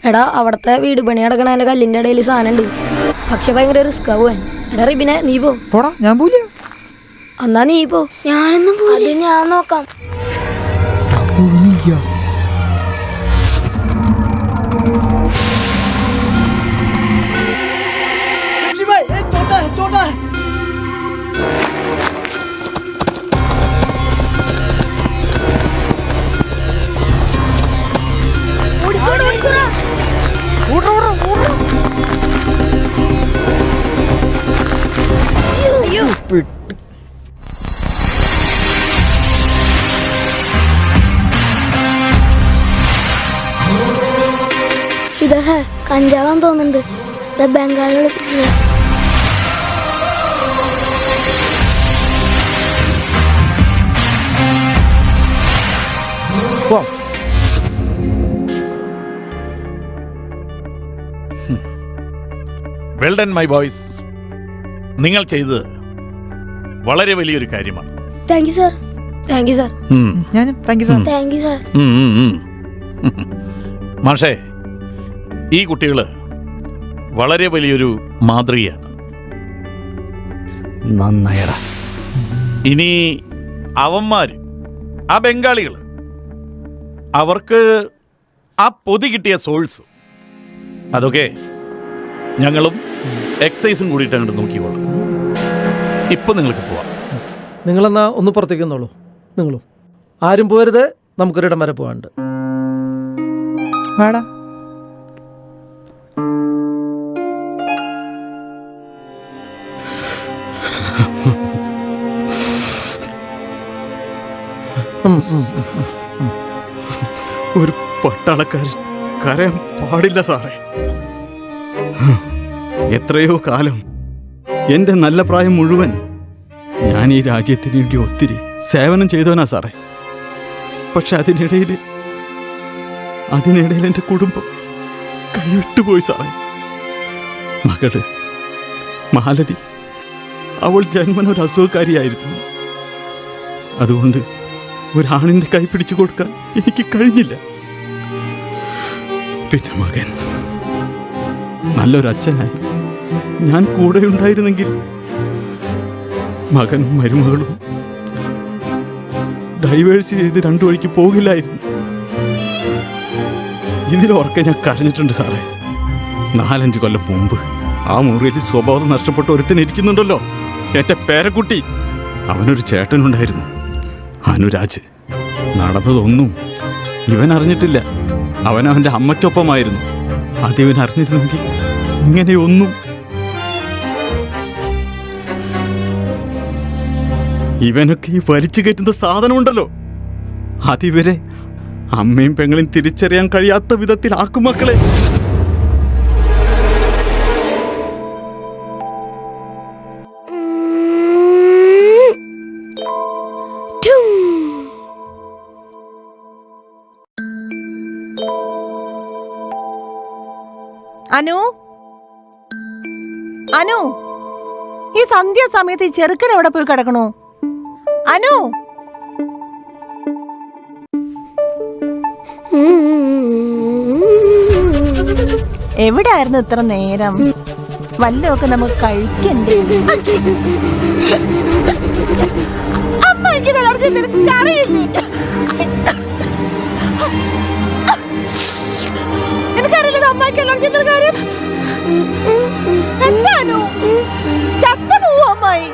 എടാ അവിടത്തെ വീട് പണി നടക്കണ എൻ്റെ കല്ലിൻ്റെ ഇടയിൽ സാധനം ഉണ്ട്, പക്ഷെ ഭയങ്കര റിസ്ക് ആവുവാൻ. എടാ റിബിനെ നീ പോടാ. ഞാൻ പോല. എന്നാ നീ പോ. ഞാനൊന്നും അത് ഞാൻ നോക്കാം. ഇതാ സാർ, കഞ്ചാവാൻ തോന്നുന്നുണ്ട്. ഇതാ ബംഗാളിൽ വിളിപ്പിച്ചത്. Well done my boys. നിങ്ങൾ ചെയ്തത് വളരെ വലിയൊരു കാര്യമാണ്. Thank you sir. Thank you sir. Thank you sir. മാഷേ, ഈ കുട്ടികൾ വളരെ വലിയൊരു മാതൃകയാണ്. നന്നായടാ. ഇനി അവന്മാർ, ആ ബംഗാളികൾ, അവർക്ക് ആ പൊതി കിട്ടിയ സോൾസ്, അതൊക്കെ ഞങ്ങളും എക്സൈസും കൂടിയിട്ട് അങ്ങോട്ട് നോക്കിക്കോളാം. ഇപ്പം നിങ്ങൾക്ക് പോവാം. നിങ്ങളെന്നാ ഒന്ന് പുറത്തേക്ക് വന്നോളൂ. നിങ്ങളും ആരും പോരുത്. നമുക്കൊരിടം വരെ പോകാനുണ്ട്. വേടാ. ഒരു പട്ടാളക്കാരൻ കരയാൻ പാടില്ല സാറേ. എത്രയോ കാലം, എൻ്റെ നല്ല പ്രായം മുഴുവൻ ഞാൻ ഈ രാജ്യത്തിന് വേണ്ടി ഒത്തിരി സേവനം ചെയ്തവനാ സാറേ. പക്ഷെ അതിനിടയിൽ എൻ്റെ കുടുംബം കൈവിട്ടുപോയി സാറേ. മകള് മാലതി, അവൾ ജന്മനൊരു അസുഖക്കാരിയായിരുന്നു. അതുകൊണ്ട് ഒരാണിൻ്റെ കൈ പിടിച്ചു കൊടുക്കാൻ എനിക്ക് കഴിഞ്ഞില്ല. പിന്നെ മകൻ നല്ലൊരച്ഛനായി ഞാൻ കൂടെ ഉണ്ടായിരുന്നെങ്കിൽ മകനും മരുമകളും ഡൈവേഴ്സ് ചെയ്ത് രണ്ടു വഴിക്ക് പോകില്ലായിരുന്നു. ഇതിലൊക്കെ ഞാൻ കരഞ്ഞിട്ടുണ്ട് സാറേ. 4-5 കൊല്ലം മുമ്പ് ആ മുറിയിൽ സ്വഭാവം നഷ്ടപ്പെട്ട ഒരുത്തൻ ഇരിക്കുന്നുണ്ടല്ലോ, എൻ്റെ പേരക്കുട്ടി. അവനൊരു ചേട്ടനുണ്ടായിരുന്നു, അനുരാജ്. നടന്നതൊന്നും ഇവൻ അറിഞ്ഞിട്ടില്ല. അവനവൻ്റെ അമ്മയ്ക്കൊപ്പമായിരുന്നു. അതിവൻ അറിഞ്ഞിരുന്നെങ്കിൽ ഇങ്ങനെയൊന്നും. ഇവനൊക്കെ ഈ വലിച്ചു കയറ്റുന്ന സാധനമുണ്ടല്ലോ, അതിവരെ അമ്മയും പെങ്ങളെയും തിരിച്ചറിയാൻ കഴിയാത്ത വിധത്തിലാക്കും മക്കളെ. അനു, അനു, ഈ സന്ധ്യാസമയത്ത് ഈ ചെറുക്കൻ എവിടെ പോയി കിടക്കണു? അനു, എവിടായിരുന്നു ഇത്ര നേരം? വല്ലതൊക്കെ നമുക്ക് കഴിക്കണ്ടേ? അമ്മയ്ക്ക് എനിക്കറിയില്ല അമ്മയ്ക്ക് അലർജിന്റെ കാര്യം. എന്താണോ ചത്ത പോവോ അമ്മായി?